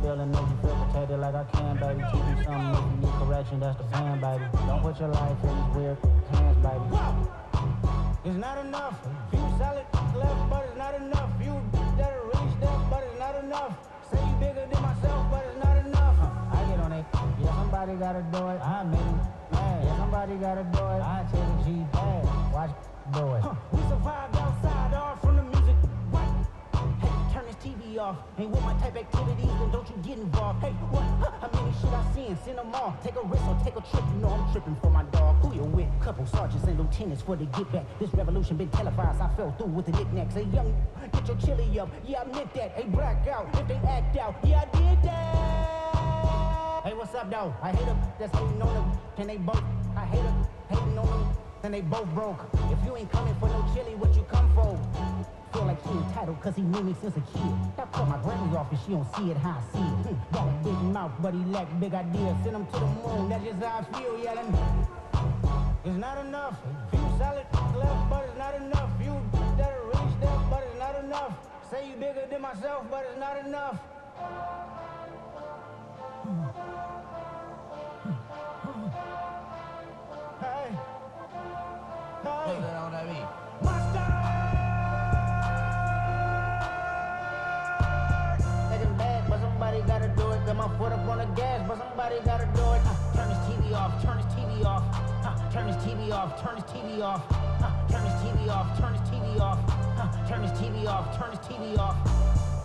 feeling, make you feel protected like I can, baby. Teach you something, if you need correction, that's the plan, baby. Don't put your life in these weird hands, baby. It's not enough. Few solid left, but it's not enough. Few that'll reach that, but it's not enough. Say you bigger than myself, but it's not enough. I get on it. Yeah, somebody gotta do it. I make it mad. Yeah, somebody gotta do it. I take a G bad. Watch do it. We survived outside, all from the music. What? Hey, turn this TV off. Ain't with my type activities, then don't you get involved. Hey, what? How many shit I seen? Send them all. Take a risk or take a trip. You know I'm tripping for my dog. Who you with? Couple sergeants and lieutenants for the get back. This revolution been televised. I fell through with the knickknacks. Hey, young, get your chili up. Yeah, I meant that. Hey, black out. If they act out, yeah, I did that. Hey, what's up, though? I hate them. That's hating on them. And they both. I hate them. Hating on them. Then they both broke. If you ain't coming for no chili, what you come for? Feel like he entitled cause he knew me since a kid. I cut my granny off and she don't see it how I see it. Got a big mouth but he lack big ideas. Send him to the moon, that's just how I feel yelling. It's not enough. Few solid left but it's not enough. Few that'll reach that but it's not enough. Say you bigger than myself but it's not enough. Hey. Hey. My star. Somebody gotta do it. Got my foot up on the gas, but somebody gotta do it. Turn this TV off, turn this TV off. Turn this TV off, turn this TV off. Turn this TV off, turn this TV off. Turn this TV off, turn this TV off.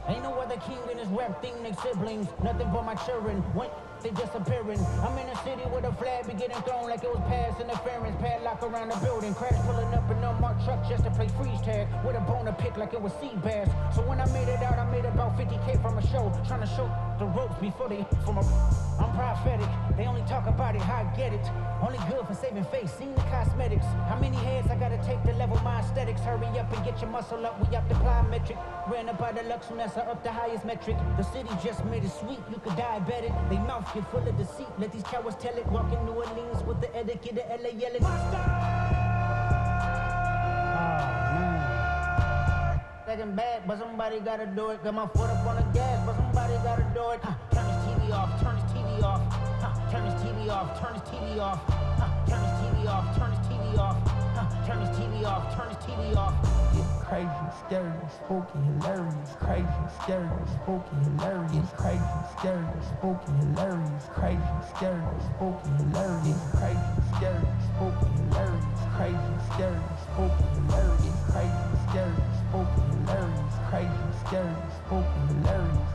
Ain't no other king in this rap thing like siblings. Nothing but my children. When they disappearing. I'm in a city where the flag be getting thrown like it was past interference. Padlock around the building. Crash pulling up an unmarked truck just to play freeze tag. With a bone to pick like it was sea bass. So when I made it out, I made about 50K from a show. Trying to show the ropes before they from a... I'm prophetic. They only talk about it, how I get it. Only good for saving face, seen the cosmetics. How many heads I gotta take to level my aesthetics? Hurry up and get your muscle up, we up the plyometric. Ran up by the Lux and that's up the highest metric. The city just made it sweet, you could diabetic. They mouth get full of deceit, let these cowards tell it. Walk in New Orleans with the etiquette of LA yelling. Second bad, but somebody gotta do it. Got my foot up on the gas, but somebody gotta do it. Turn this TV off, turn this TV off. Turn this TV off, turn this TV off. Turn this TV off, turn this TV off. Turn this TV off, turn this TV off. It's crazy, scary, spooky, hilarious. Crazy, scary, spooky, hilarious. Crazy, scary, spooky, hilarious. Crazy, scary, spooky, hilarious. Crazy, scary, spooky, hilarious. Crazy, scary, spooky, hilarious. Crazy, scary, spooky, hilarious. Crazy, scary, spooky, hilarious.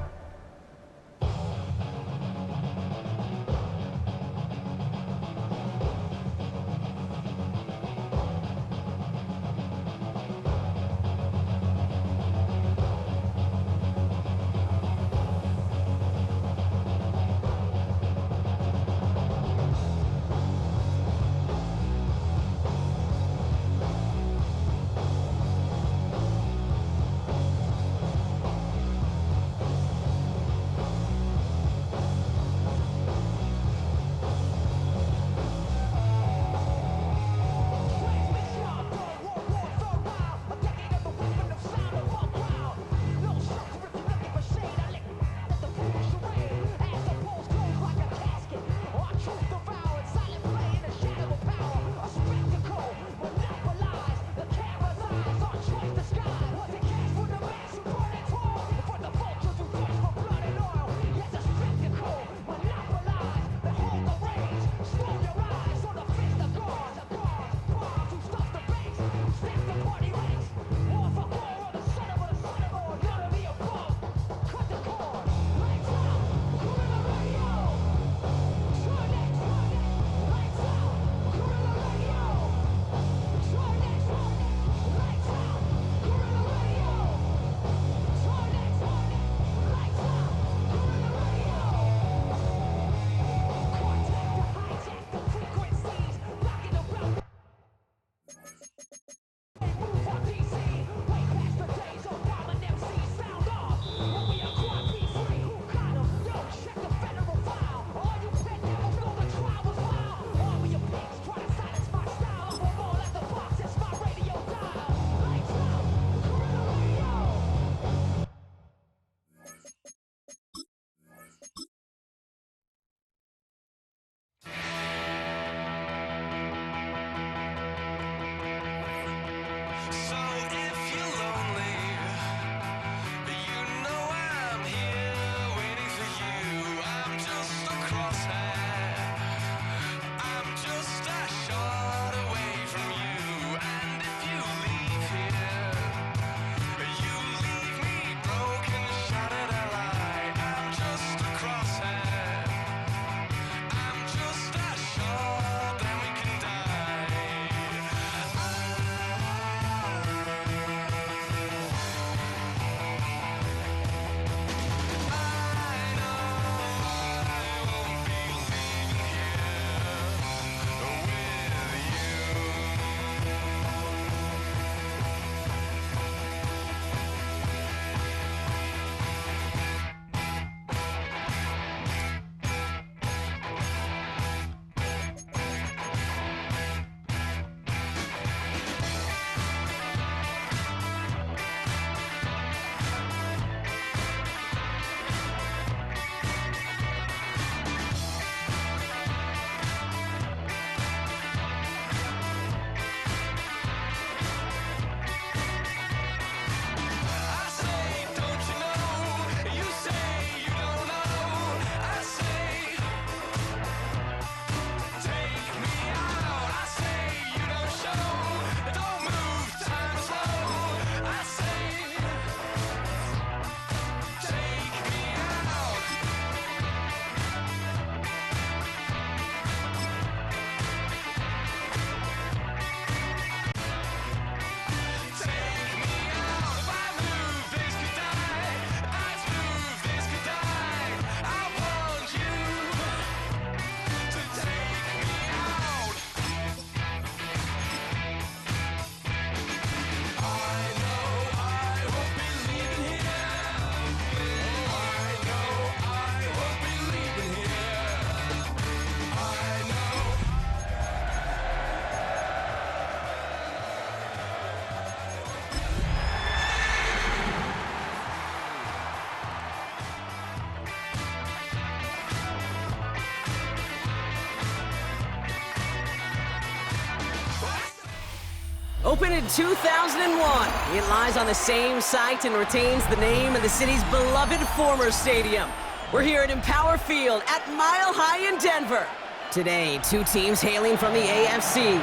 Opened in 2001, it lies on the same site and retains the name of the city's beloved former stadium. We're here at Empower Field at Mile High in Denver. Today, two teams hailing from the AFC,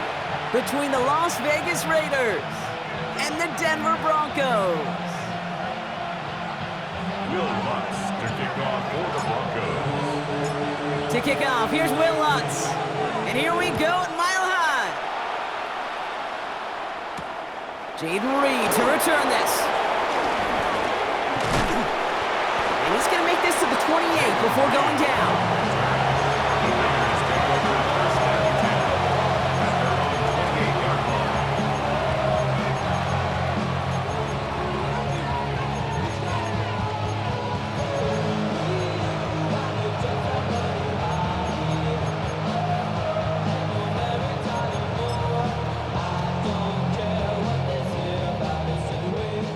between the Las Vegas Raiders and the Denver Broncos. Will Lutz to kick off for the Broncos. To kick off, here's Will Lutz. And here we go at Mile High. Jaden Reed to return this. And he's going to make this to the 28 before going down.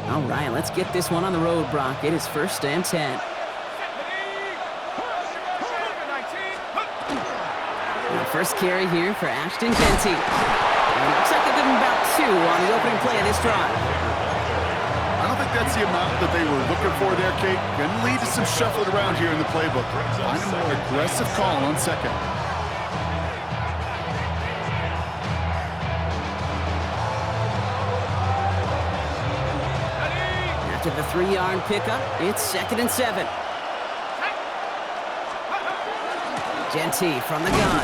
All right, let's get this one on the road, Brock. It is 1st and 10. The first carry here for Ashton Genty. And looks like they're giving about 2 on the opening play of this drive. I don't think that's the amount that they were looking for there, Kate. Going to lead to some shuffling around here in the playbook. Find a more aggressive call on second. To the 3-yard pickup, it's 2nd and 7. Genty from the gun.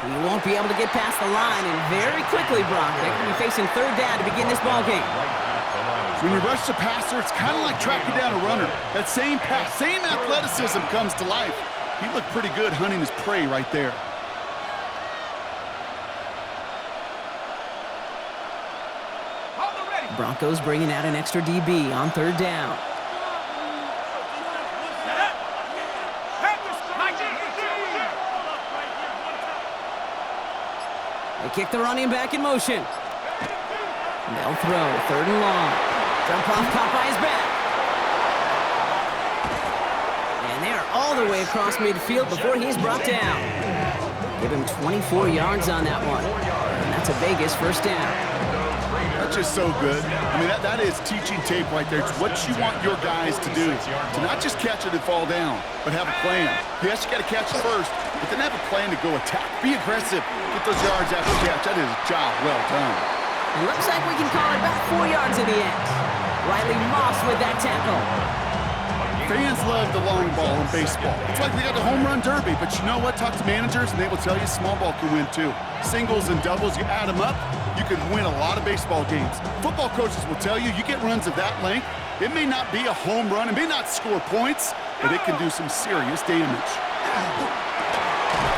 He won't be able to get past the line, and very quickly, Brock, they could be facing 3rd down to begin this ball game. When you rush the passer, it's kind of like tracking down a runner. That same pass, same athleticism comes to life. He looked pretty good hunting his prey right there. Broncos bringing out an extra DB on 3rd down. They kick the running back in motion. They'll throw 3rd and long. Jump off caught by his back. And they are all the way across midfield before he's brought down. Give him 24 yards on that one. And that's a Vegas 1st down. That's just so good. I mean, that is teaching tape right there. It's what you want your guys to do. To not just catch it and fall down, but have a plan. Yes, you got to catch it first, but then have a plan to go attack. Be aggressive. Get those yards after catch. That is a job well done. It looks like we can call it about 4 yards in the end. Riley Moss with that tackle. Fans love the long ball in baseball. It's like they got the home run derby, but you know what? Talk to managers, and they will tell you small ball can win too. Singles and doubles, you add them up, you can win a lot of baseball games. Football coaches will tell you, you get runs of that length, it may not be a home run, it may not score points, but it can do some serious damage.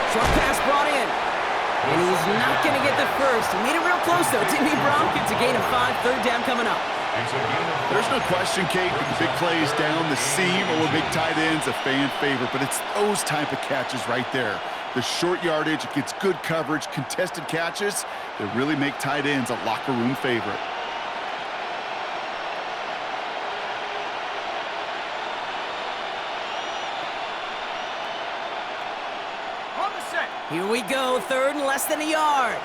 Short pass brought in. And he's not going to get the first. He made it real close, though. Timmy Brown gets a gain of 5, 3rd down coming up. There's no question, Kate, that the big plays down the seam or big tight ends, a fan favorite, but it's those type of catches right there. The short yardage, it gets good coverage, contested catches that really make tight ends a locker room favorite. Here we go, 3rd and less than a yard.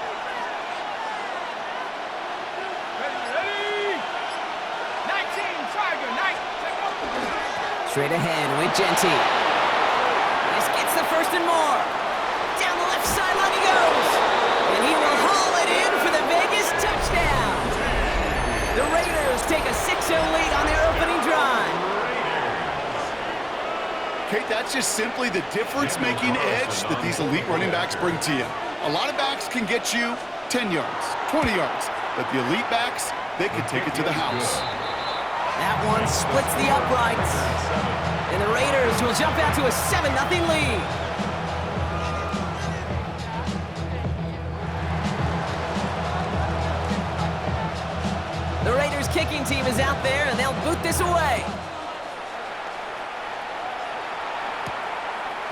Straight ahead with Genty. This gets the 1st and more. Down the left sideline he goes. And he will haul it in for the Vegas touchdown. The Raiders take a 6-0 lead on their opening drive. Kate, that's just simply the difference-making edge that these elite running backs bring to you. A lot of backs can get you 10 yards, 20 yards, but the elite backs, they can take it to the house. That one splits the uprights. And the Raiders will jump out to a 7-0 lead. The Raiders kicking team is out there, and they'll boot this away.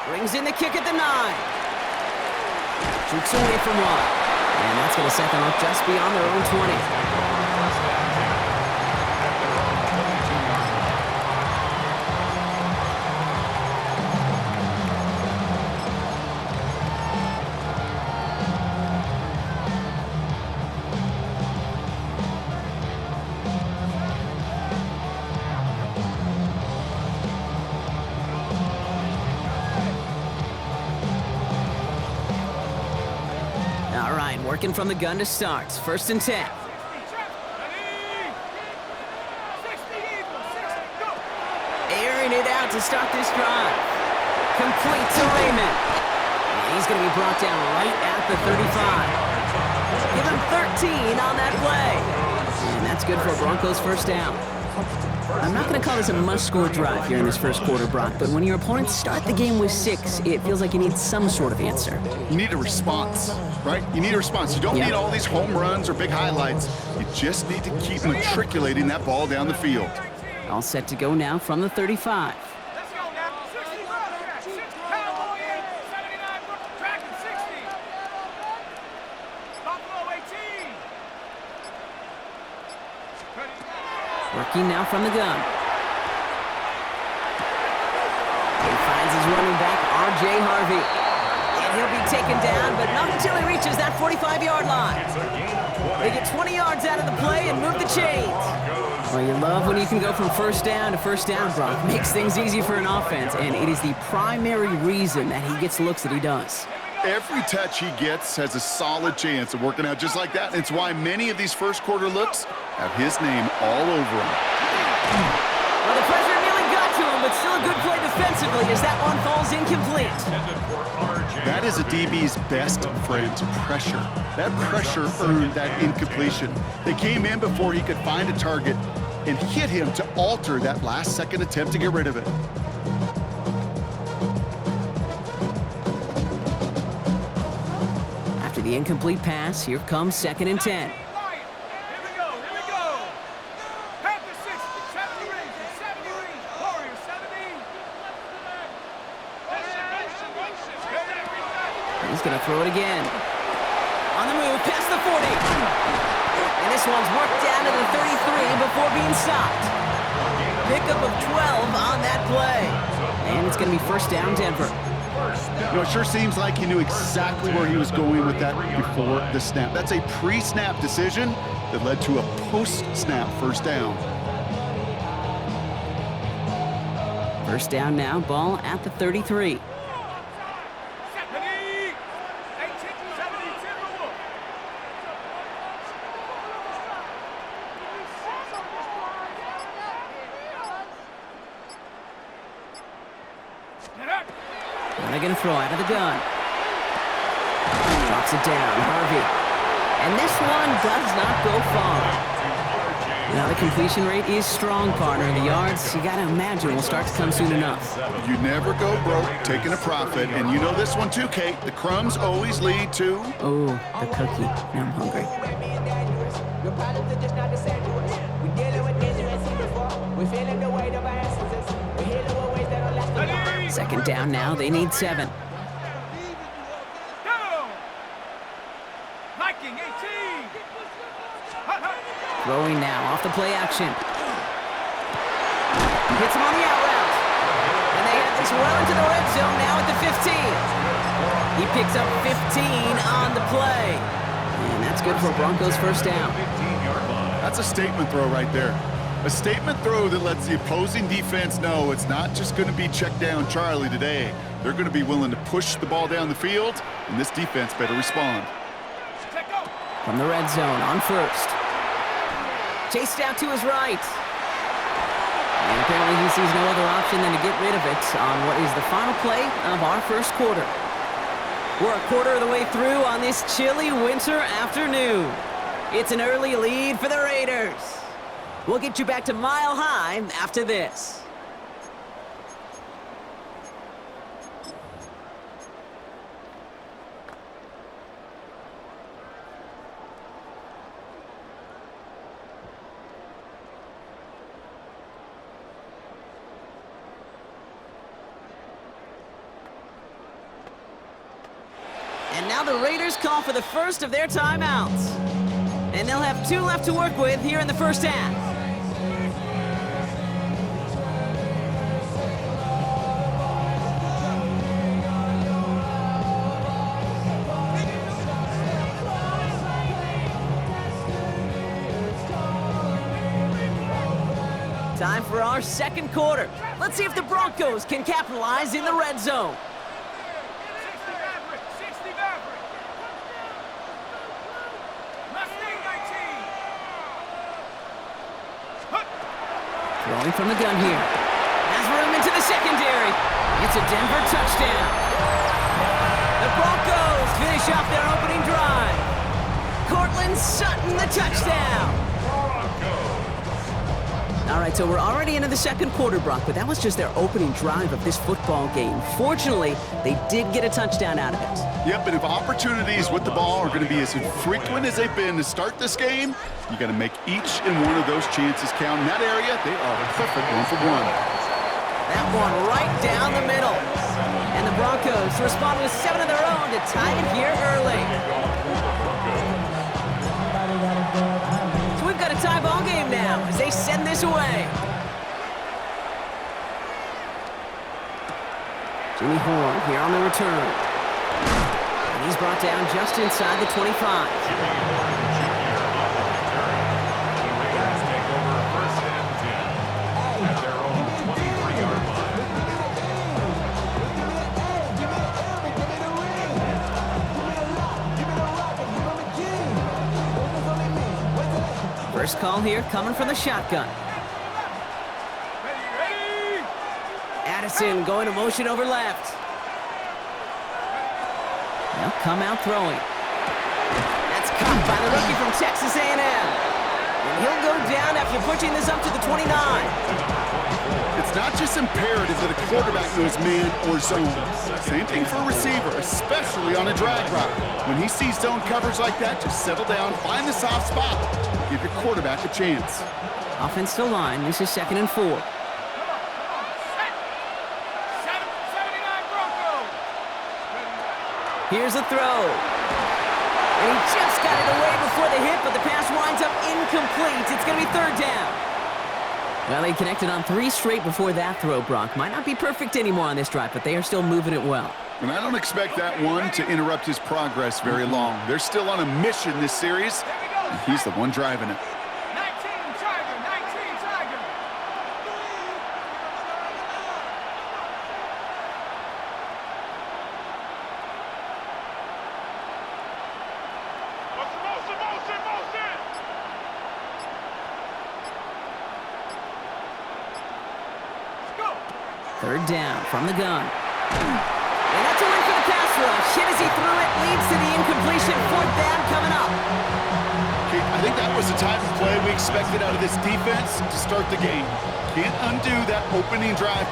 Brings in the kick at the 9. Shoots away from 1. And that's going to set them up just beyond their own 20. All right, working from the gun to start. 1st and 10. Airing it out to start this drive. Complete to Raymond. And he's going to be brought down right at the 35. Give him 13 on that play. And that's good for a Broncos 1st down. I'm not going to call this a must-score drive here in this 1st quarter, Brock, but when your opponents start the game with 6, it feels like you need some sort of answer. You need a response, right? You need a response. You don't need all these home runs or big highlights. You just need to keep matriculating that ball down the field. All set to go now from the 35. Let's go now. 60, Cowboy in, 79, Dragon 60. Buffalo 18. Working now from the gun. He finds his running back, R.J. Harvey. And he'll be taken down, but not until he reaches that 45-yard line. They get 20 yards out of the play and move the chains. Well, you love when you can go from 1st down to 1st down, Brock. Makes things easy for an offense, and it is the primary reason that he gets looks that he does. Every touch he gets has a solid chance of working out just like that. It's why many of these 1st quarter looks have his name all over them. Well, the pressure nearly got to him, but still a good play defensively as that one falls incomplete. That is a DB's best friend, pressure. That pressure earned that incompletion. They came in before he could find a target and hit him to alter that last-second attempt to get rid of it. After the incomplete pass, here comes 2nd and 10. He's going to throw it again. On the move, past the 40. And this one's worked down to the 33 before being stopped. Pickup of 12 on that play. And it's going to be 1st down, Denver. You know, it sure seems like he knew exactly where he was going with that before the snap. That's a pre-snap decision that led to a post-snap 1st down. 1st down now, ball at the 33. They're going to throw out of the gun. Drops it down, Harvey. And this one does not go far. Now the completion rate is strong, partner. The yards, you got to imagine, will start to come soon enough. You never go broke taking a profit. And you know this one too, Kate. The crumbs always lead to... Oh, the cookie. Now I'm hungry. Second down now. They need 7. Throwing now off the play action. Hits him on the out route. And they have this well into the red zone now at the 15. He picks up 15 on the play. And that's good for Broncos 1st down. That's a statement throw right there. A statement throw that lets the opposing defense know it's not just going to be check down Charlie today. They're going to be willing to push the ball down the field, and this defense better respond. From the red zone on 1st. Chased out to his right. And apparently he sees no other option than to get rid of it on what is the final play of our 1st quarter. We're a quarter of the way through on this chilly winter afternoon. It's an early lead for the Raiders. We'll get you back to Mile High after this. And now the Raiders call for the first of their timeouts. And they'll have 2 left to work with here in the 1st half. Time for our 2nd quarter. Let's see if the Broncos can capitalize in the red zone. Going from the gun here. Has room into the secondary. It's a Denver touchdown. The Broncos finish off their opening drive. Cortland Sutton, the touchdown. All right, so we're already into the second quarter, Brock, but that was just their opening drive of this football game. Fortunately, they did get a touchdown out of it. Yep, and if opportunities with the ball are going to be as infrequent as they've been to start this game, you got to make each and one of those chances count. In that area, they are perfect 1-for-1. That one right down the middle. And the Broncos respond with 7 of their own to tie it here early. So we've got a tie ball game now as they send this away. Jimmy Horn here on the return. And he's brought down just inside the 25. First call here coming from the shotgun. Addison going to motion over left. They'll come out throwing. That's caught by the rookie from Texas A&M. And he'll go down after pushing this up to the 29. It's not just imperative that a quarterback knows man or zone. Same thing for a receiver, especially on a drag route. When he sees zone coverage like that, just settle down, find the soft spot. Give your quarterback a chance. Offensive line, this is 2nd and 4. Here's a throw. And he just got it away before the hit, but the pass winds up incomplete. It's going to be 3rd down. Well, they connected on 3 straight before that throw, Brock. Might not be perfect anymore on this drive, but they are still moving it well. And I don't expect that one to interrupt his progress very long. They're still on a mission this series, and he's the one driving it. 19 Tiger. Motion. 3rd down from the gun. And that's a win for the pass rush. Hit as he threw it, leads to the incompletion. 4th down coming up. Okay, I think that was the type of play we expected out of this defense to start the game. Can't undo that opening drive.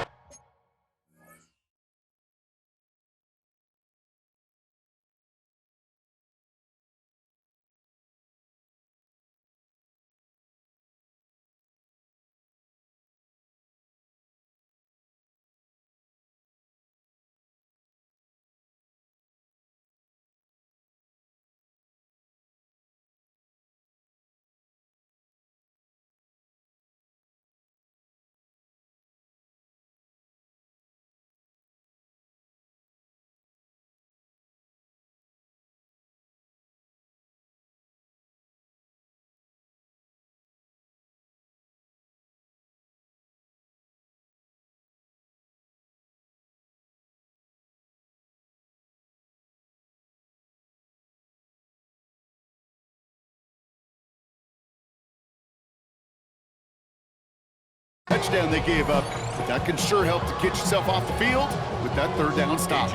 Touchdown they gave up, but that can sure help to get yourself off the field with that 3rd down stop.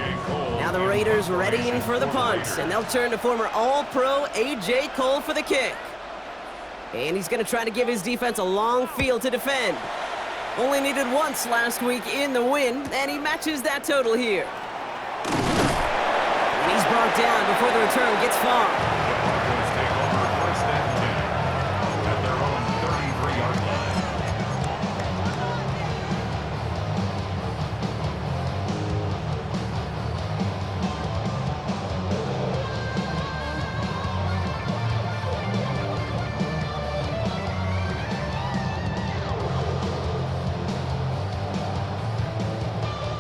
Now the Raiders readying for the punt, and they'll turn to former All-Pro A.J. Cole for the kick. And he's going to try to give his defense a long field to defend. Only needed once last week in the win, and he matches that total here. And he's brought down before the return gets far.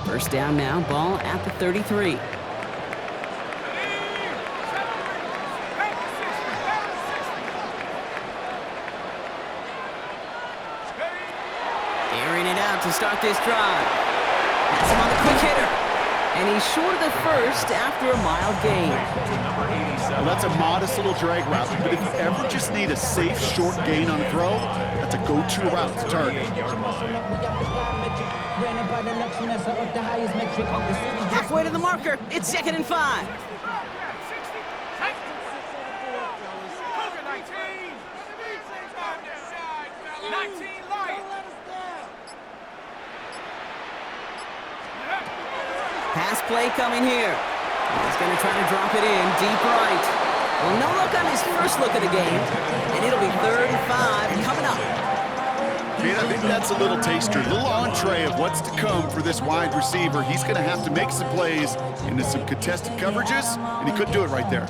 First down now, ball at the 33. Airing it out to start this drive. That's him on the quick hitter. And he's short of the first after a mild gain. Well, that's a modest little drag route, but if you ever just need a safe, short gain on a throw, that's a go-to route to target. Halfway to the marker, it's 2nd and 5. Pass play coming here. He's going to try to drop it in deep right. Well, no look on his first look of the game, and it'll be 3rd and 5 coming up. Man, I think that's a little taster, a little entree of what's to come for this wide receiver. He's going to have to make some plays into some contested coverages, and he couldn't do it right there.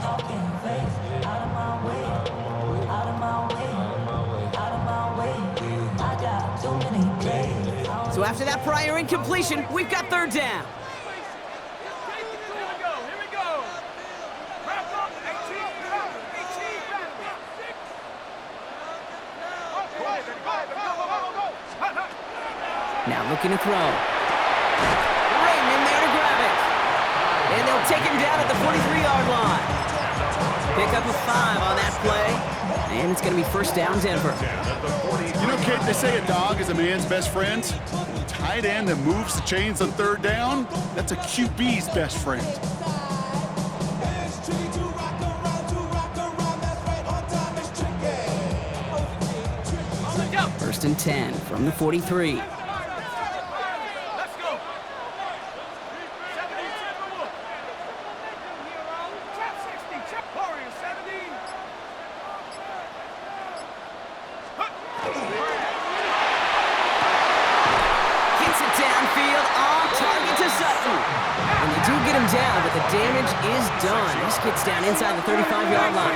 So after that prior incompletion, we've got 3rd down. Now looking to throw. Raymond there to grab it. And they'll take him down at the 43-yard line. Pick up a 5 on that play. And it's going to be 1st down Denver. You know, Kate, they say a dog is a man's best friend. Tight end that moves the chains on 3rd down, that's a QB's best friend. First and 10 from the 43. Down, but the damage is done. This gets down inside the 35-yard line.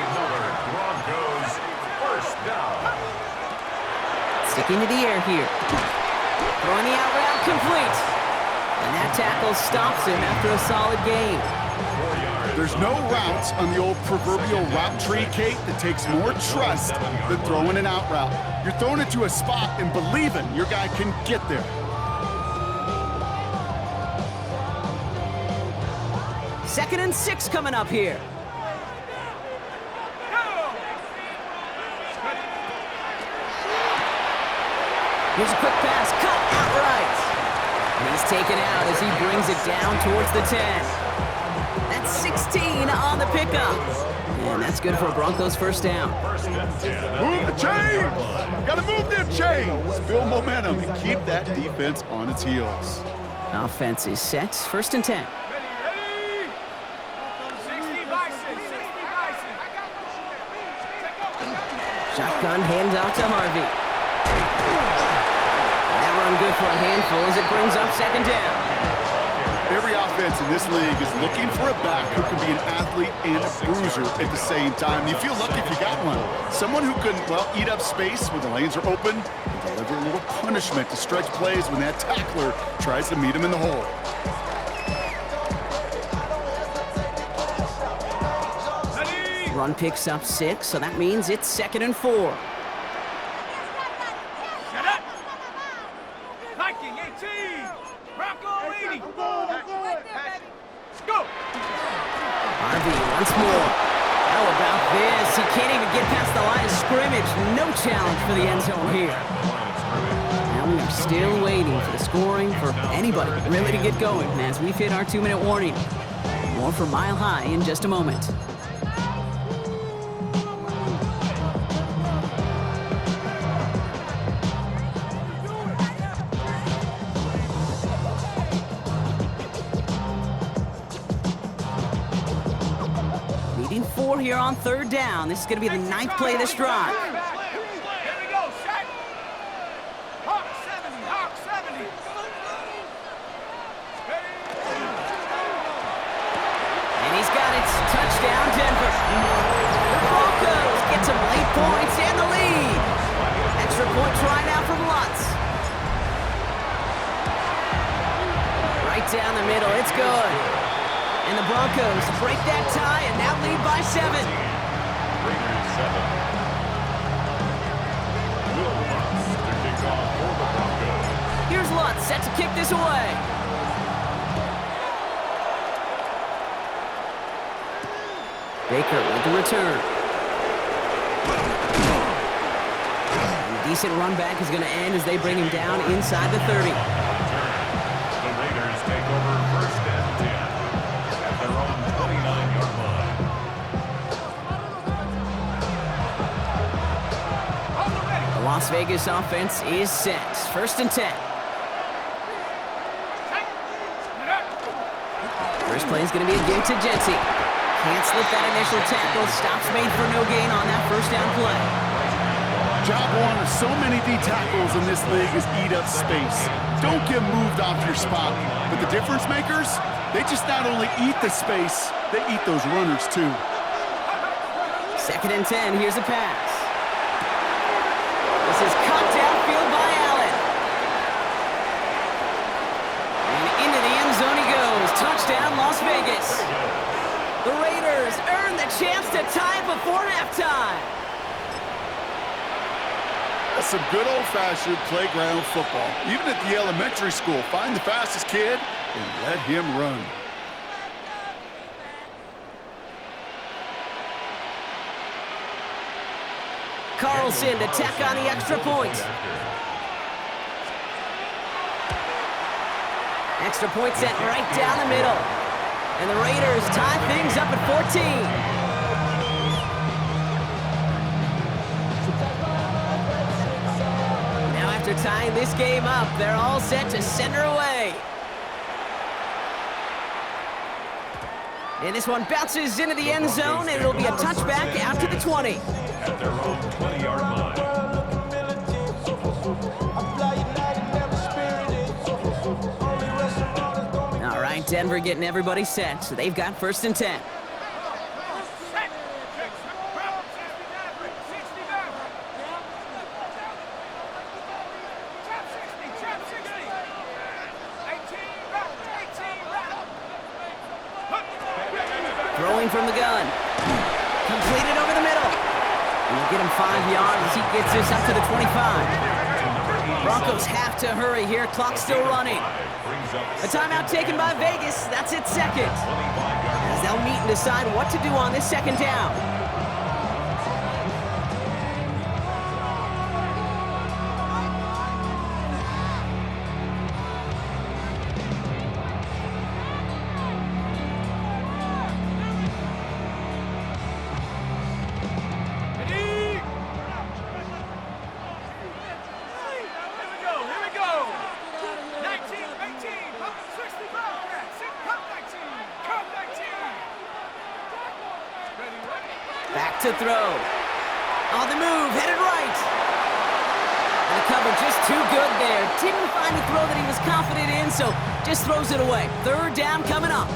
Broncos, 1st down. Sticking to the air here. Throwing the out route complete. And that tackle stops him after a solid gain. There's no routes on the old proverbial route tree, Kate, that takes more trust than throwing an out route. You're throwing it to a spot and believing your guy can get there. 2nd and 6 coming up here. Here's a quick pass, cut outright. And he's taken out as he brings it down towards the 10. That's 16 on the pickup. And that's good for a Broncos 1st down. Move the chains! Gotta move them chains! Build momentum and keep that defense on its heels. Offense is set, 1st and 10. Shotgun handoff to Harvey. That run good for a handful as it brings up 2nd down. Every offense in this league is looking for a back who can be an athlete and a bruiser at the same time. You feel lucky if you got one. Someone who can, well, eat up space when the lanes are open and deliver a little punishment to stretch plays when that tackler tries to meet him in the hole. Run picks up 6, so that means it's 2nd and 4. Shut up! Viking 18! Bronco 80! Go! Harvey once more. How about this? He can't even get past the line of scrimmage. No challenge for the end zone here. Now we are still waiting for the scoring for anybody really to get going as we've hit our 2-minute warning. More for Mile High in just a moment. Leading 4 here on 3rd down. This is going to be the 9th play of this drive. Here we go, set! Hawk 70, Hawk 70! And he's got it. Touchdown, Denver. The Broncos get some late points and the lead. Extra point try now from Lutz. Right down the middle. It's good. And the Broncos break that tie and now lead by 7. Here's Lutz set to kick this away. Baker with the return. And a decent run back is going to end as they bring him down inside the 30. The Raiders take over first and 10 at their own 29-yard line. The Las Vegas offense is set. First and 10. First play is going to be a give to Jency. Can't slip that initial tackle. Stops made for no gain on that first down play. Job one of so many D tackles in this league is eat up space. Don't get moved off your spot. But the difference makers, they just not only eat the space, they eat those runners too. Second and 10, here's a pass. This is caught downfield by Allen. And into the end zone he goes. Touchdown, Las Vegas. The Raiders earn the chance to tie it before halftime. That's some good old-fashioned playground football. Even at the elementary school, find the fastest kid and let him run. Carlson to tack on the extra point. Extra point set right down the middle. And the Raiders tie things up at 14. Now after tying this game up, they're all set to send her away. And this one bounces into the end zone, and it'll be a touchback out to the 20. At their own 20-yard line. All right, Denver getting everybody set, so they've got first and 10. Throwing from the gun. Completed over the middle. And we'll get him 5 yards as he gets this up to the 25. Broncos have to hurry here. Clock still running. A timeout taken by Vegas. That's its second. As they'll meet and decide what to do on this second down. Back to throw. On the move, headed right. And the cover just too good there. Didn't find the throw that he was confident in, so just throws it away. Third down coming up.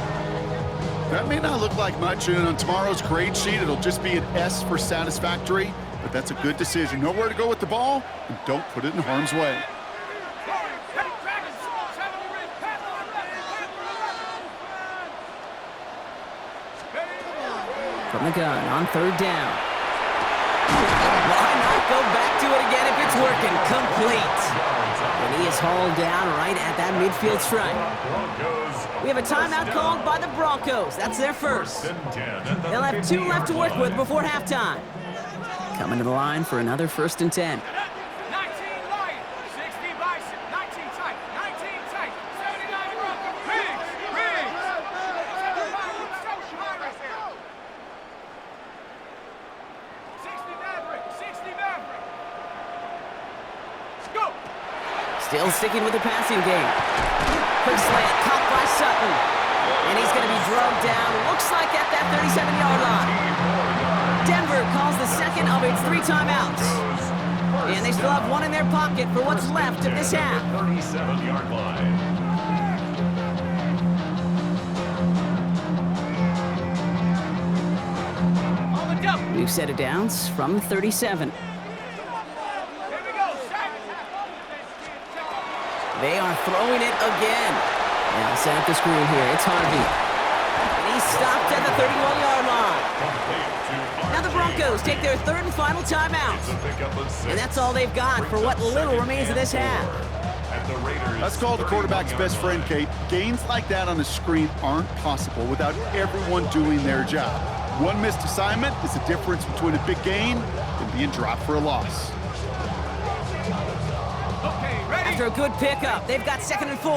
That may not look like much, and on tomorrow's grade sheet, it'll just be an S for satisfactory, but that's a good decision. Know where to go with the ball, and don't put it in harm's way. From the gun on third down. Why not go back to it again if it's working? Complete. And he is hauled down right at that midfield stripe. We have a timeout called by the Broncos. That's their first. They'll have 2 left to work with before halftime. Coming to the line for another first and 10. 19 Lions, 60 Bison, 19 tight, 19 tight, 79 Broncos, Riggs. 60 Maverick. Go! Still sticking with the passing game. Quick slant, caught by Sutton. And he's going to be drugged down, looks like at that 37-yard line. Denver calls the second of its 3 timeouts. And they still have 1 in their pocket for what's left of this half. 37-yard line. New set of downs from 37. They are throwing it again. Now set up the screen here. It's Harvey. And he's stopped at the 31-yard line. Now the Broncos take their 3rd and final timeout. And that's all they've got for what little remains of this half. the Raiders. That's called the quarterback's best friend, Kate. Gains like that on the screen aren't possible without everyone doing their job. One missed assignment is the difference between a big gain and being dropped for a loss. Okay, ready? After a good pickup, they've got 2nd and 4.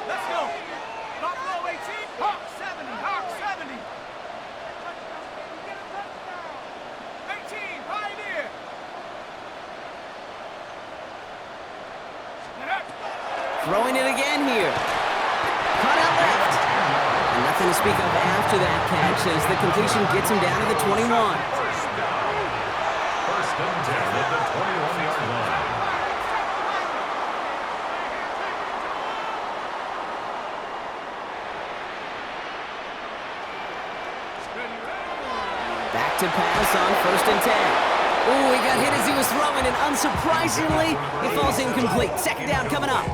Let's go. Buffalo 18, Hawk 70, Hawk 70. 18, Pioneer. Throwing it again here. Cut out left. And nothing to speak of after that catch as the completion gets him down to the 21. First and 10 at the 21-yard line. Back to pass on 1st and 10. Ooh, he got hit as he was throwing, and unsurprisingly, it falls incomplete. 2nd down coming up.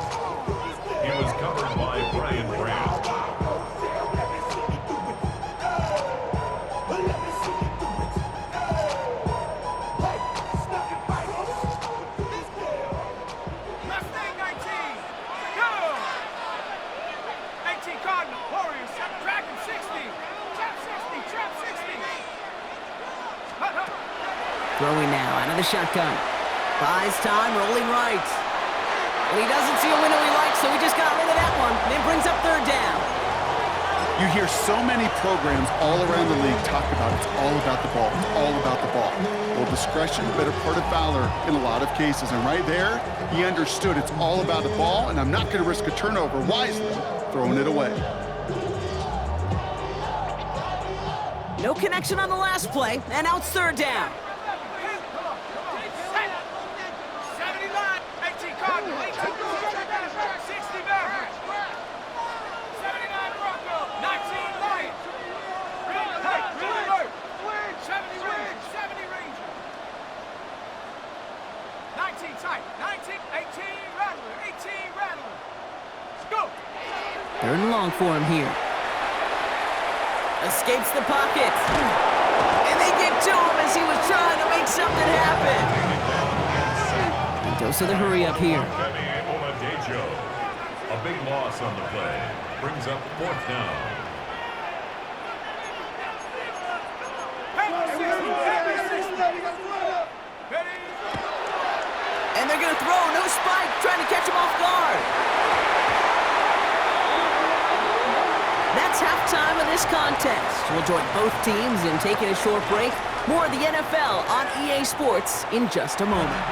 He was covered by Brian Brandt. Mustang 19. Go. 18 Cardinal, Warriors, Dragon 60. Trap 60, Trap 60. Hut, hut. Throwing now out of the shotgun. Buys time, rolling right. And he doesn't see a window he likes, so he just got rid of that one. And it brings up 3rd down. You hear so many programs all around the league talk about it's all about the ball, it's all about the ball. Well, discretion, better part of valor in a lot of cases. And right there, he understood it's all about the ball, and I'm not going to risk a turnover wisely, throwing it away. No connection on the last play, and now it's 3rd down. 79, 18 Cardinal, 18 60 Mavericks. 79 Bronco, 19 Lions. Really alert. 70 Rangers, 70 Rangers. 19 tight, 19, 18 Rattler, 18 Rattler. Go. 3rd and long for him here. Escapes the pocket. And they get to him as he was trying to make something happen. And dose of the hurry up here. A big loss on the play. Brings up 4th down. And they're going to throw. No spike. Trying to catch him off guard. That's halftime of this contest. We'll join both teams in taking a short break. More of the NFL on EA Sports in just a moment.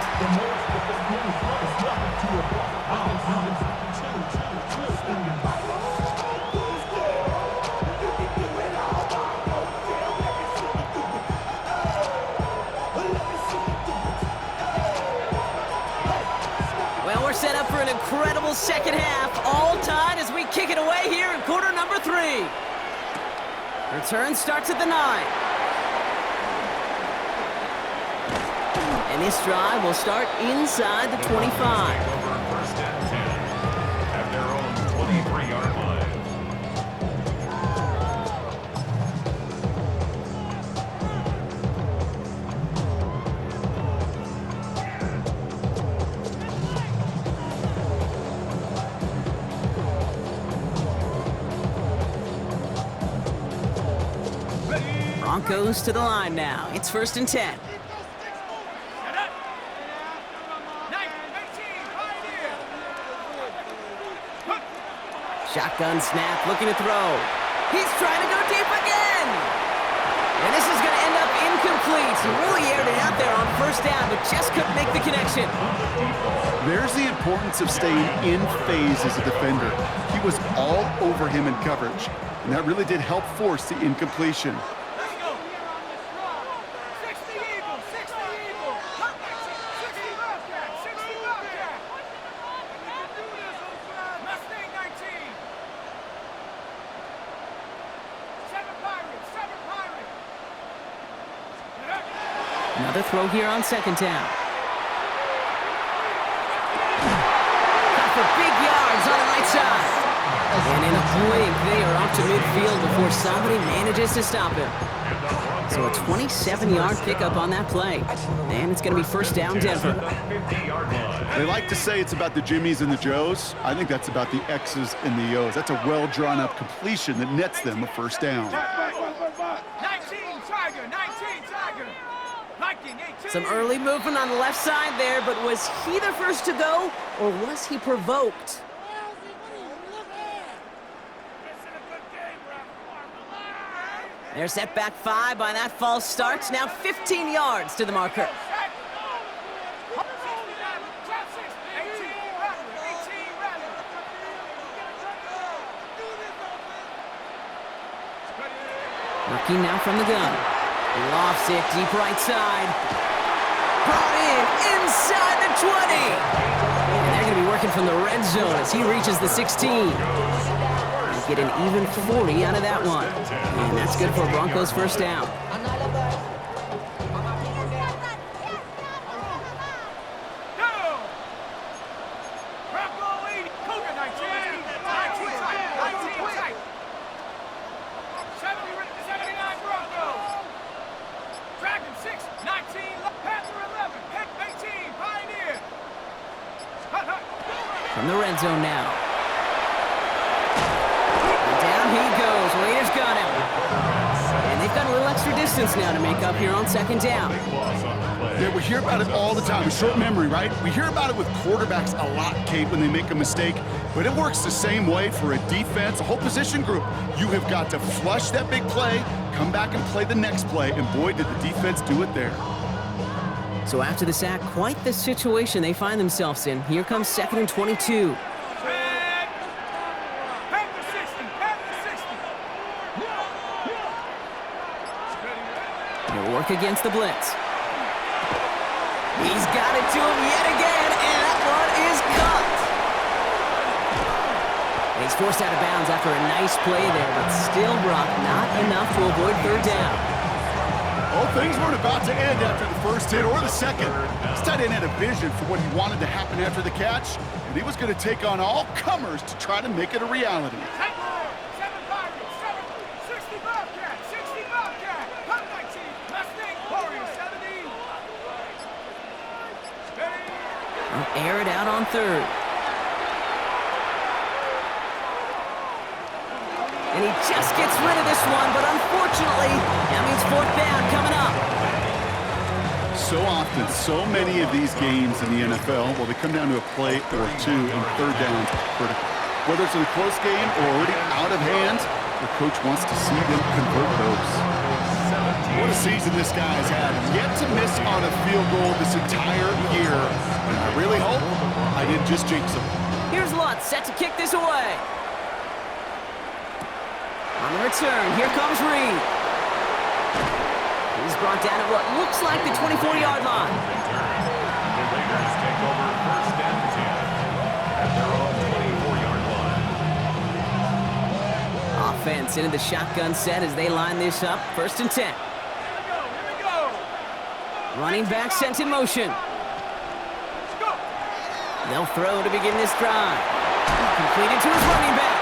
Well, we're set up for an incredible 2nd half. All tied as we kick it away here in quarter number 3. Return starts at the 9. And this drive will start inside the 25. First and 10 at their own 23-yard line. Broncos to the line now. It's 1st and 10. Shotgun snap, looking to throw. He's trying to go deep again! And this is going to end up incomplete. He really aired it out there on 1st down, but just couldn't make the connection. There's the importance of staying in phase as a defender. He was all over him in coverage, and that really did help force the incompletion. Let's go. 60 Eagles, 60 Eagles. 60 Bobcat, 60 Bobcat. Mustang 19. 7 Pirates, 7 Pirates. Another throw here on 2nd down. Got for big yards on the right side. And in a blink, they are off to midfield before somebody manages to stop him. And the So a 27-yard pickup on that play. And it's going to be first down, Denver. They like to say it's about the Jimmies and the Joes. I think that's about the X's and the O's. That's a well-drawn-up completion that nets them a first down. 19 Tiger, 19 Tiger. Viking 18. Some early movement on the left side there, but was he the first to go, or was he provoked? They're set back 5 by that false start. Now 15 yards to the marker. Working now from the gun. Lofts it deep right side. Brought in inside the 20. And they're going to be working from the red zone as he reaches the 16. Get an even 40 out of that one. And that's good for Broncos first down. From the red zone now. Down he goes. Raiders got him. And they've got a little extra distance now to make up here on second down. Yeah, we hear about it all the time. A short memory, right? We hear about it with quarterbacks a lot, Kate, when they make a mistake. But it works the same way for a defense, a whole position group. You have got to flush that big play, come back and play the next play, and boy, did the defense do it there. So after the sack, quite the situation they find themselves in. Here comes 2nd and 22. He'll work against the blitz. He's got it to him yet again, and that one is caught. And he's forced out of bounds after a nice play there, but still, Brock, not enough to avoid third down. Well, things weren't about to end after the first hit or the second. This tight end had a vision for what he wanted to happen after the catch, and he was going to take on all comers to try to make it a reality. Air it out on third. And he just gets rid of this one, but unfortunately, that means fourth down coming up. So often, so many of these games in the NFL, well, they come down to a play or two, and third down critical. Whether it's in a close game or already out of hand, the coach wants to see them convert those. What a season this guy's had. Yet to miss on a field goal this entire year. And I really hope I didn't just jinx him. Here's Lutz set to kick this away. On the return, here comes Reed. He's brought down at what looks like the 24-yard line. The Raiders take over first and 10 at their own 24-yard line. Offense into the shotgun set as they line this up. First and 10. Here we go. Running back sent in motion. They'll throw to begin this drive. Completed to his running back.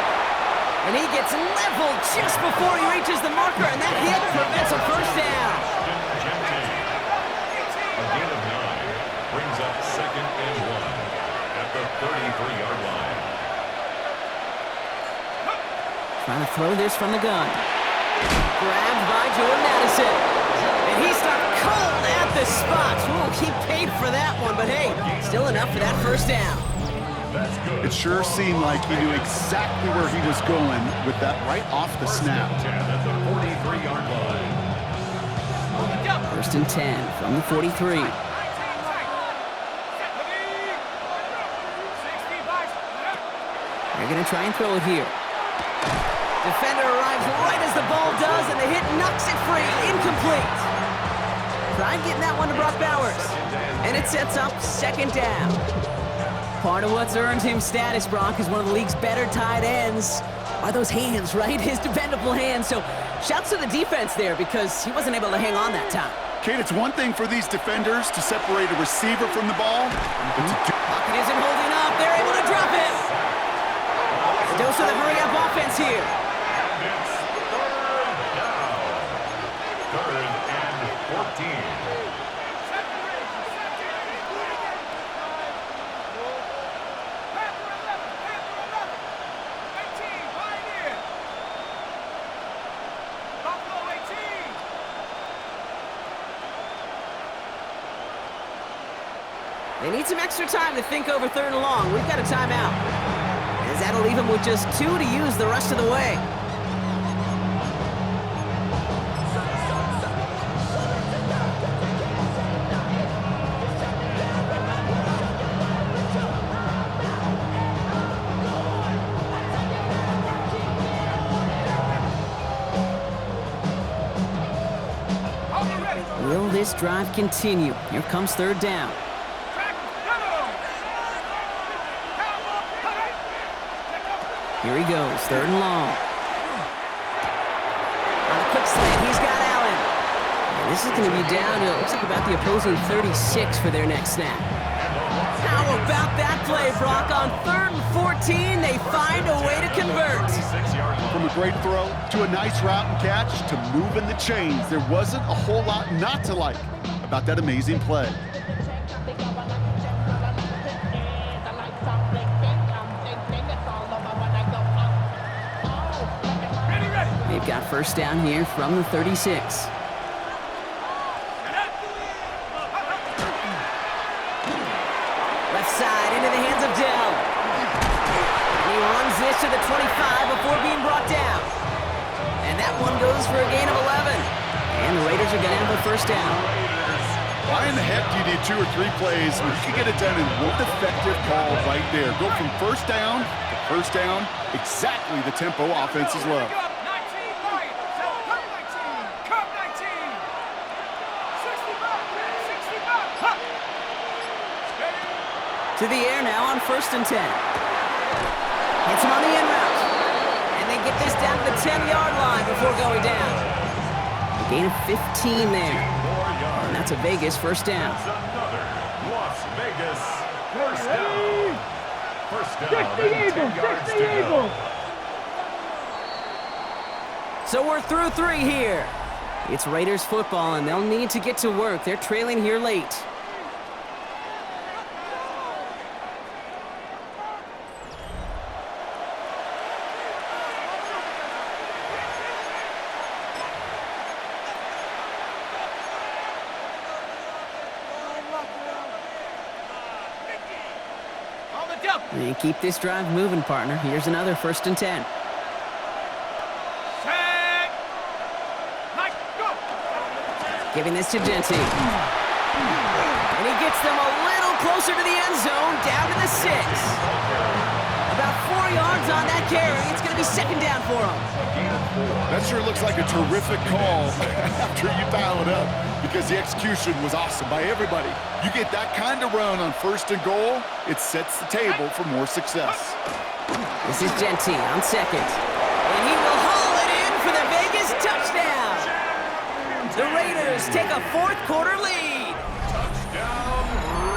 And he gets leveled just before he reaches the marker, and that hit prevents a first down. A gain of 9 brings up 2nd and 1 at the 33-yard line. Trying to throw this from the gun. Grabbed by Jordan Addison. And he stopped cold at the spot. Ooh, he paid for that one, but hey, still enough for that first down. It sure seemed like he knew exactly where he was going with that right off the snap. 10 at the 43-yard line. First and 10 from the 43. They're going to try and throw it here. Defender arrives right as the ball does, and the hit knocks it free. Incomplete. Tried getting that one to Brock Bowers. And it sets up second down. Part of what's earned him status, Brock, is one of the league's better tight ends. Are those hands, right? His dependable hands. So shouts to the defense there because he wasn't able to hang on that time. Kate, it's one thing for these defenders to separate a receiver from the ball, but to do Pocket isn't holding up. They're able to drop it. Dose of the hurry-up offense here. Third They need some extra time to think over 3rd and long. We've got a timeout. As that'll leave them with just 2 to use the rest of the way. Will this drive continue? Here comes 3rd down. Here he goes, 3rd and long. On a quick slant, he's got Allen. And this is going to be down to, it looks like about the opposing 36 for their next snap. How about that play, Brock? On 3rd and 14, they find a way to convert. From a great throw to a nice route and catch to moving the chains, there wasn't a whole lot not to like about that amazing play. They've got 1st down here from the 36. Left side into the hands of Dell. And he runs this to the 25 before being brought down. And that one goes for a gain of 11. And the Raiders are going to have a 1st down. Why in the heck do you need 2 or 3 plays when you can get it done in one effective call right there? Go from 1st down to 1st down, exactly the tempo offenses love. To the air now on 1st and 10. Hits him on the in route. And they get this down to the 10-yard line before going down. A gain of 15 there. And that's a Vegas 1st down. Another Las Vegas 1st down. 1st down, and 10 yards to go. So we're through 3 here. It's Raiders football, and they'll need to get to work. They're trailing here late. They keep this drive moving, partner. Here's another 1st and 10. Giving this to Genty. And he gets them a little closer to the end zone, down to the 6. About 4 yards on that carry. It's going to be 2nd down for him. That sure looks like a terrific call after you dial it up, because the execution was awesome by everybody. You get that kind of run on 1st and goal, it sets the table for more success. This is Genty on 2nd. And he will haul it in for the Vegas touchdown. The Raiders take a 4th quarter lead. Touchdown,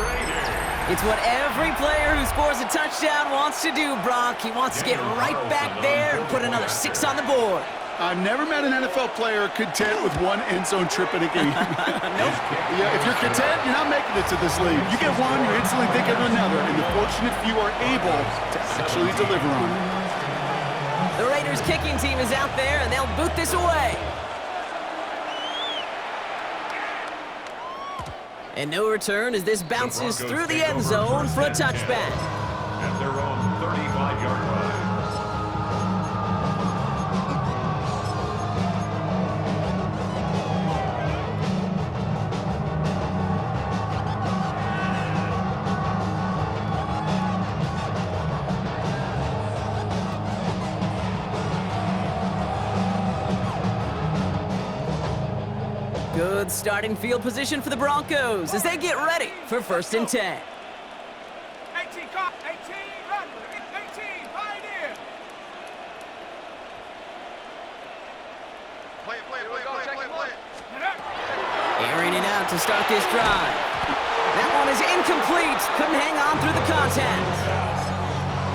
Raiders. It's what every player who scores a touchdown wants to do, Brock. He wants to get right back there and put another 6 on the board. I've never met an NFL player content with 1 end zone trip in a game. Nope. Yeah, if you're content, you're not making it to this league. You get one, you're instantly thinking of another, and the fortunate few are able to actually deliver on it. The Raiders kicking team is out there, and they'll boot this away. And no return as this bounces through the end zone for a touchback. At their own 35-yard line. Good starting field position for the Broncos as they get ready for 1st and 10. 18, cop, 18, run, 18, pioneer. Play. Airing it out to start this drive. That one is incomplete. Couldn't hang on through the contact.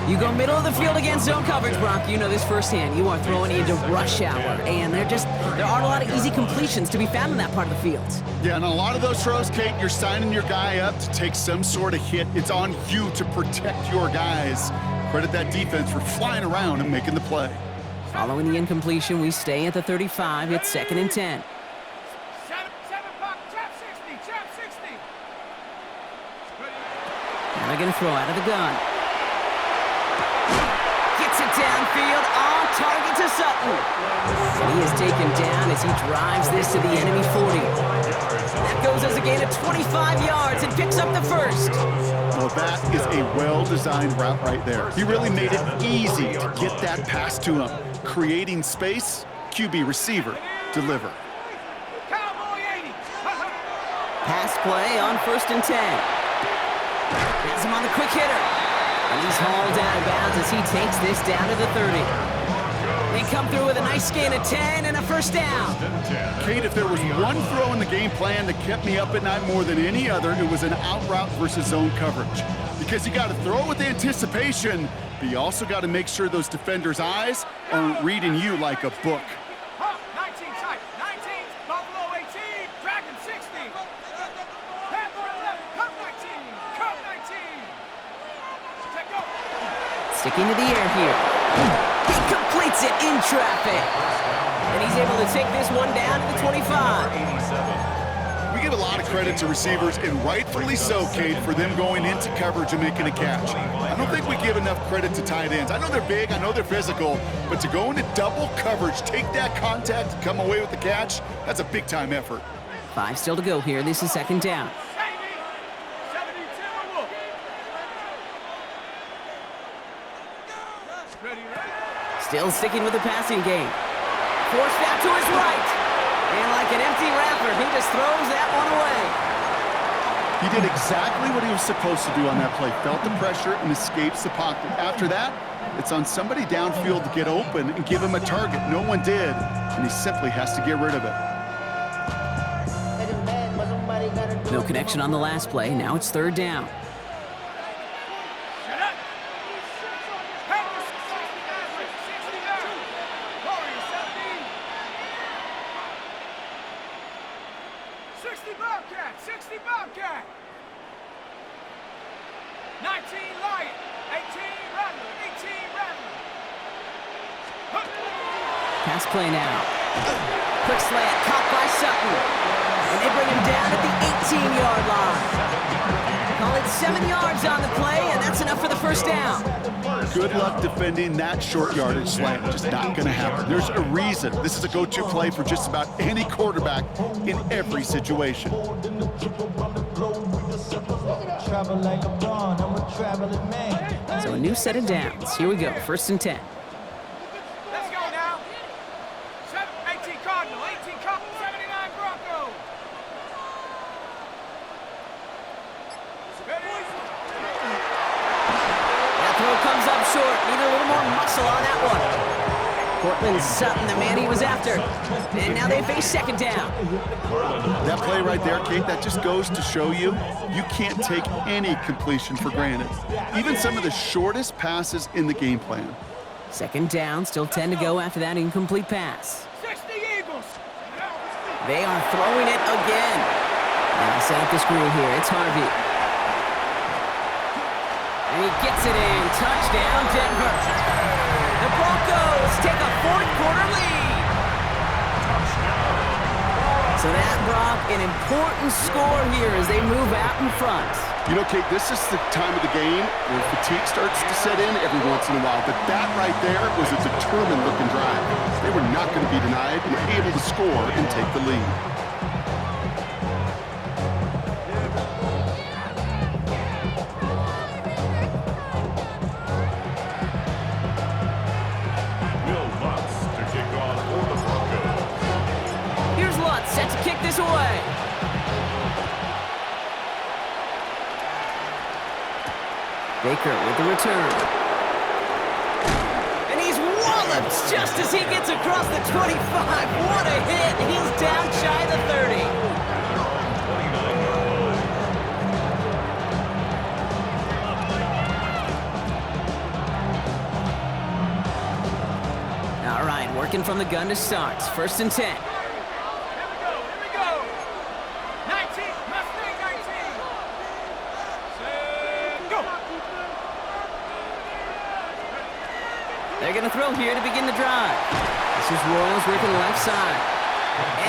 You go middle of the field against zone coverage, Brock. You know this firsthand. You are throwing into rush hour, and there aren't a lot of easy completions to be found in that part of the field. Yeah, and a lot of those throws, Kate, you're signing your guy up to take some sort of hit. It's on you to protect your guys. Credit that defense for flying around and making the play. Following the incompletion, we stay at the 35. It's 2nd and 10. And they're going to throw out of the gun. Gets it downfield, on target to Sutton. And he is taken down as he drives this to the enemy 40. That goes as a gain of 25 yards and picks up the first. Well, that is a well-designed route right there. He really made it easy to get that pass to him. Creating space, QB receiver, deliver. Pass play on 1st and 10. Has him on the quick hitter. And he's hauled out of bounds as he takes this down to the 30. They come through with a nice gain of 10 and a first down. Kate, if there was one throw in the game plan that kept me up at night more than any other, it was an out route versus zone coverage. Because you got to throw with anticipation, but you also got to make sure those defenders' eyes aren't reading you like a book. 19 tight, 19, Buffalo 18, Dragon 60. Panther 11, Cup 19, Cup 19. Check go. Sticking to the air here. He completes it in traffic. And he's able to take this one down to the 25. We give a lot of credit to receivers, and rightfully so, Kate, for them going into coverage and making a catch. I don't think we give enough credit to tight ends. I know they're big, I know they're physical, but to go into double coverage, take that contact, and come away with the catch, that's a big-time effort. 5 still to go here. This is 2nd down. 72. Ready. Still sticking with the passing game. Forced out to his right. And like an empty wrapper, he just throws that one away. He did exactly what he was supposed to do on that play. Felt the pressure and escapes the pocket. After that, it's on somebody downfield to get open and give him a target. No one did, and he simply has to get rid of it. No connection on the last play. Now it's 3rd down. Shut up. Panthers 69, Warriors 70. 60 Bobcat, 60 Bobcat. 19 Lion, 18 Rattler, 18 Rattler. Pass play now. Quick slant, caught by Sutton. And they bring him down at the 18-yard line. Call it 7 yards on the play, and that's enough for the first down. Good luck defending that short yardage slant. Just not going to happen. There's a reason. This is a go-to play for just about any quarterback in every situation. So a new set of downs. Here we go, 1st and 10. Let's go now. 18 Cardinal, 18 Cardinal, 79 Bronco. That throw comes up short. Need a little more muscle on that one. Cortland Sutton, the man he was after. And now they face 2nd down. That play right there, Kate, that just goes to show you can't take any completion for granted. Even some of the shortest passes in the game plan. 2nd down, still 10 to go after that incomplete pass. 60 Eagles. They are throwing it again. Now set up the screen here. It's Harvey. And he gets it in. Touchdown, Denver. The Broncos take a 4th-quarter lead. So that, Brock, an important score here as they move out in front. You know, Kate, this is the time of the game where fatigue starts to set in every once in a while. But that right there was a determined-looking drive. They were not going to be denied and were able to score and take the lead. Set to kick this away. Baker with the return. And he's walloped just as he gets across the 25. What a hit. He's down shy of the 30. from the gun to start. 1st and 10. Here we go. 19, Mustang 19. Set, go. They're going to throw here to begin the drive. This is Royals working left side.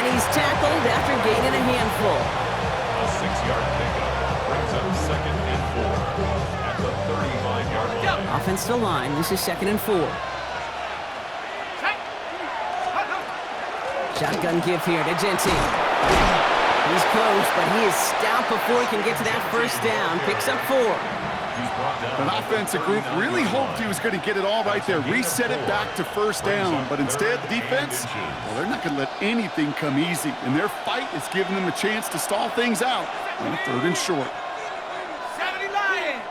And he's tackled after gaining a handful. A 6-yard pickup brings up 2nd and 4 at the 35-yard line. Offensive line, this is 2nd and 4. Shotgun give here to Genty. He's close, but he is stout before he can get to that 1st down. Picks up 4. An offensive group really hoped he was going to get it all right there, reset it back to 1st down. But instead, the defense, well, they're not going to let anything come easy. And their fight is giving them a chance to stall things out on a 3rd and short. 70 Lions.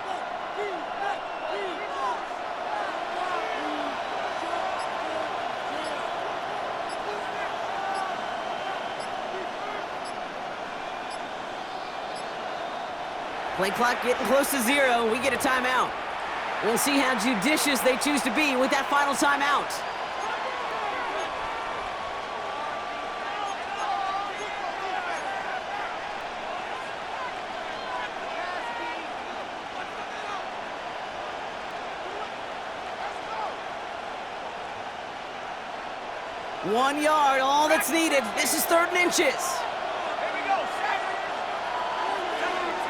Play clock getting close to 0. We get a timeout. We'll see how judicious they choose to be with that final timeout. One yard, all that's needed. This is 3rd and inches. Here we go, set. 72,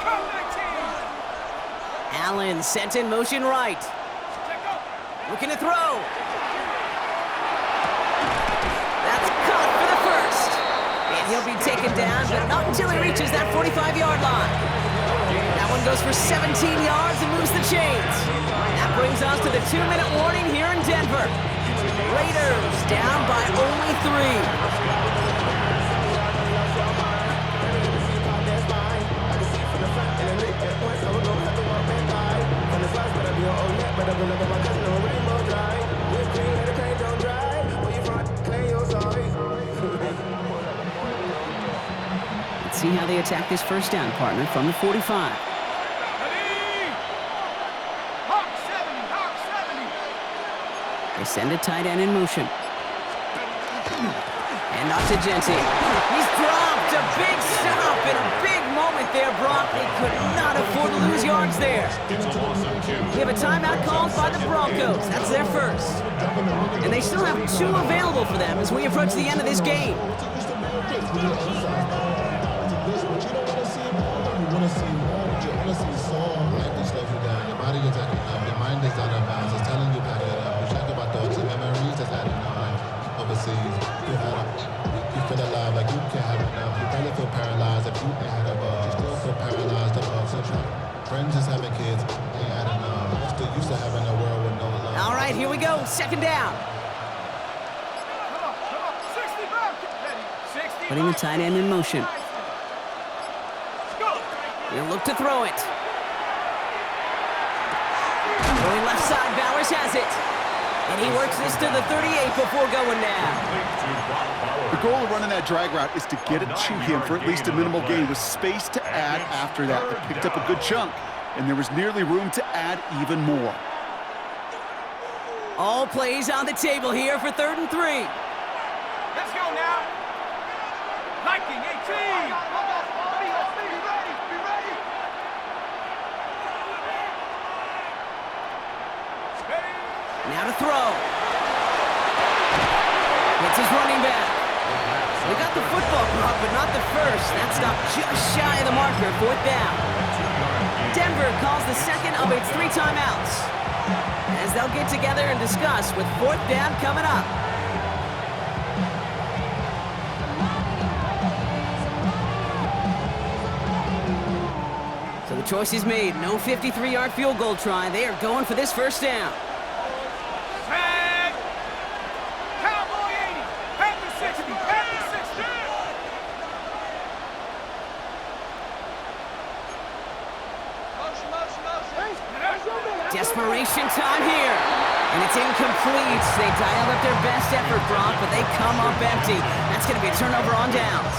come 19. Allen sent in motion right. Check go. Looking to throw. That's caught for the 1st. And he'll be taken down, but not until he reaches that 45-yard line. That one goes for 17 yards and moves the chains. That brings us to the 2-minute warning here in Denver. Raiders down by only 3. Let's see how they attack this 1st down, partner, from the 45. They send a tight end in motion. And not to Genty. He's dropped. A big stop and a big moment there, Brock. They could not afford to lose yards there. We have a timeout called by the Broncos. That's their 1st. And they still have 2 available for them as we approach the end of this game. All right, here we go. 2nd down. Come on. 60 back. Ready. 60. Putting the tight end in motion. Go. He'll look to throw it. Going left side, Bowers has it. And he works this to the 38 before going down. The goal of running that drag route is to get it to him for at least a minimal gain with space to add after that. They picked up a good chunk, and there was nearly room to add even more. All plays on the table here for 3rd and 3. Let's go now. Viking 18. Now to throw. It's his running back. We got the football block, but not the 1st. That stopped just shy of the marker, 4th down. Denver calls the 2nd of its 3 timeouts, as they'll get together and discuss with 4th down coming up. So the choice is made. No 53-yard field goal try. They are going for this 1st down. Tag. Cowboy 80. Panther 60. Panther 60. Desperation time here. And it's incomplete. They dialed up their best effort, Brock, but they come up empty. That's going to be a turnover on downs.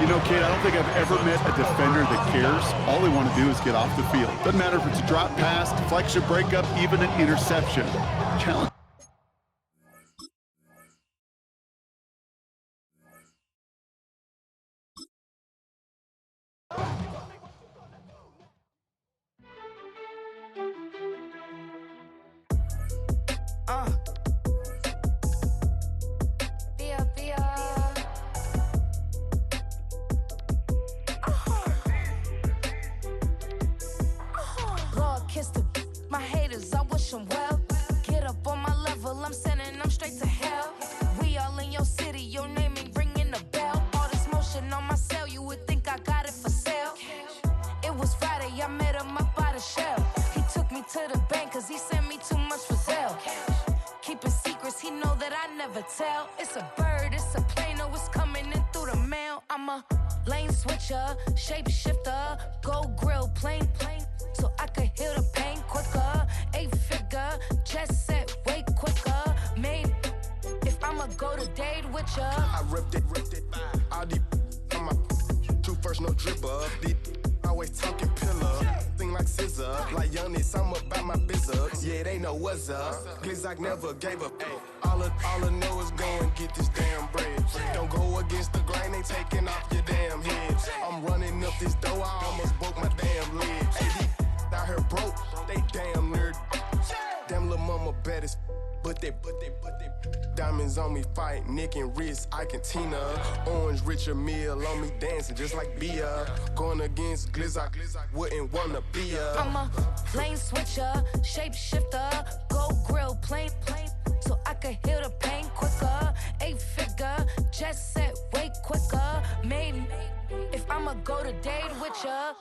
You know, kid, I don't think I've ever met a defender that cares. All they want to do is get off the field. Doesn't matter if it's a drop pass, deflection, breakup, even an interception. Challenge. tell. It's a bird, it's a plane, oh, it's coming in through the mail. I'm a lane switcher, shape shifter, go grill, plane, so I could heal the pain quicker. 8-figure, just set way quicker. Made if I'ma go to date with ya. I ripped it. All these on my two first, no dribble. These always talking pillar. Thing like scissor. Like youngest, I'm about my business. Yeah, they know what's up. Glizak never gave up. All I know is go and get this damn bread. Don't go against the grain, they taking off your damn head. I'm running up this door, I almost broke my damn leg. Hey, these out here broke, they damn nerd. Damn little mama bad as but they diamonds on me fight, neck and wrist, I can Tina. Orange Richard Mill on me dancing just like Bia. Going against Glizak, wouldn't wanna be ya. I'm a lane switcher, shape shifter, go grill, plane, so I could heal the pain quicker. 8-figure, just set way quicker. Made if I'ma go to date with ya.